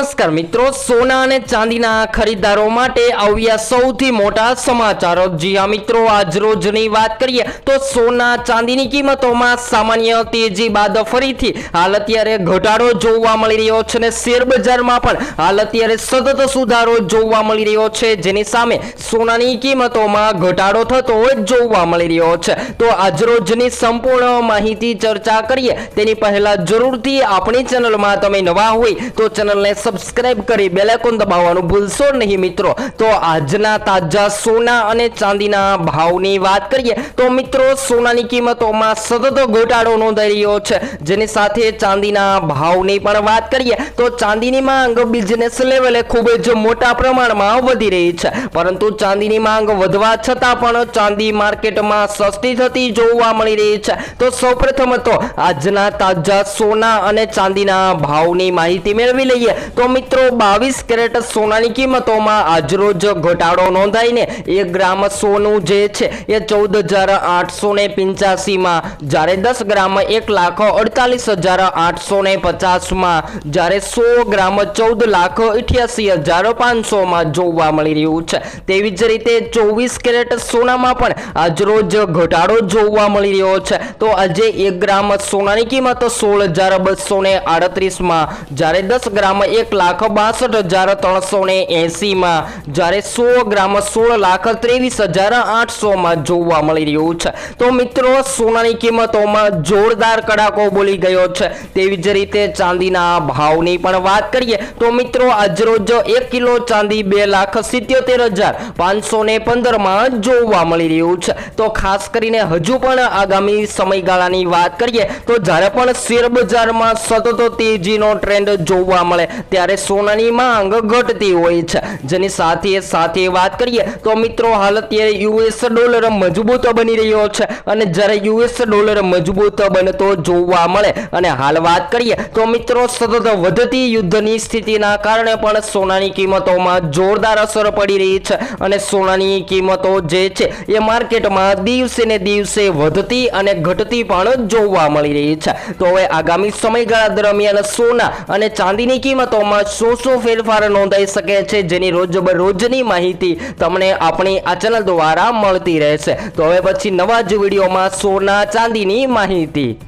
નમસ્કાર મિત્રો, સોના અને ચાંદીના ખરીદદારો માટે આવ્યા સૌથી મોટા સમાચારો। જી હા મિત્રો, આજ રોજની વાત કરીએ તો સોના ચાંદીની કિંમતોમાં સામાન્ય તેજી બાદ ફરીથી હાલ અત્યારે ઘટાડો જોવા મળી રહ્યો છે અને શેર બજારમાં પણ હાલ અત્યારે સતત સુધારો જોવા મળી રહ્યો છે, જેની સામે સોનાની કિંમતોમાં ઘટાડો થતો જોવા મળી રહ્યો છે। તો આજ રોજની સંપૂર્ણ માહિતી ચર્ચા કરીએ તેની પહેલા જરૂરથી આપણી ચેનલમાં તમે નવા હોય તો ચેનલને સબસ્ક્રાઇબ કરી બેલ આઇકોન દબાવવાનું ભૂલશો નહીં મિત્રો। તો આજના તાજા સોના અને ચાંદીના ભાવની વાત કરીએ તો મિત્રો સોનાની કિંમતોમાં સતત ઘટાડો નોંધાઈ રહ્યો છે, જેની સાથે ચાંદીના ભાવની પણ વાત કરીએ તો ચાંદીની માંગ બિઝનેસ લેવલે ખૂબ જ મોટા પ્રમાણમાં વધી રહી છે, પરંતુ ચાંદીની માંગ વધવા છતાં પણ ચાંદી માર્કેટમાં સસ્તી થતી જોવા મળી રહી છે। તો સૌપ્રથમ તો આજના તાજા સોના અને ચાંદીના ભાવની માહિતી મેળવી લઈએ તો મિત્રો 22 કેરેટ સોનાની કિંમતોમાં આજરોજ ઘટાડો નોંધાઈને 1 ગ્રામ સોનું જે છે એ 14,885 માં, જ્યારે 10 ગ્રામ 1,48,850 માં, જ્યારે 100 ગ્રામ 14,88,500 માં જોવા મળી રહ્યું છે। તેવી જ રીતે 24 કેરેટ સોનામાં પણ આજરોજ ઘટાડો જોવા મળી રહ્યો છે। તો આજે 1 ગ્રામ સોનાની કિંમત 16,238 માં, જ્યારે 10 ગ્રામ 1,62,380 માં, જ્યારે 100 ગ્રામ 16,23,800 માં જોવા મળી રહ્યું છે। તો મિત્રો સોનાની કિંમતોમાં જોરદાર કડાકો બોલી ગયો છે। તેવી જ રીતે ચાંદીના ભાવની પણ વાત કરીએ તો મિત્રો આજરોજ 1 કિલો ચાંદી 2,77,515 માં જોવા મળી રહ્યું છે। તો ખાસ કરીને હજુ પણ આગામી સમયગાળાની વાત કરીએ તો જ્યારે પણ શેર બજારમાં સતત તેજીનો ટ્રેન્ડ જોવા મળે ત્યારે સોનાની માંગ ઘટતી હોય છે, જેની સાથે વાત કરીએ તો મિત્રો હાલ અત્યારે યુએસ ડોલર મજબૂત બની રહ્યો છે અને જ્યારે યુએસ ડોલર મજબૂત બનતો જોવા મળે અને હાલ વાત કરીએ તો મિત્રો સતત વધતી યુદ્ધની સ્થિતિના કારણે પણ સોનાની કિંમતોમાં જોરદાર અસર પડી રહી છે અને સોનાની કિંમતો જે છે એ માર્કેટમાં દિવસે ને દિવસે વધતી અને ઘટતી પણ જોવા મળી રહી છે। તો હવે આગામી સમયગાળા દરમિયાન સોના અને ચાંદીની કિંમતોમાં શું ફેરફાર નોંધાઈ શકે છે, જેની રોજની માહિતી તમને આપણી આ ચેનલ દ્વારા મળતી રહેશે। તો હવે પછી નવા જ વિડીયોમાં સોના ચાંદીની માહિતી।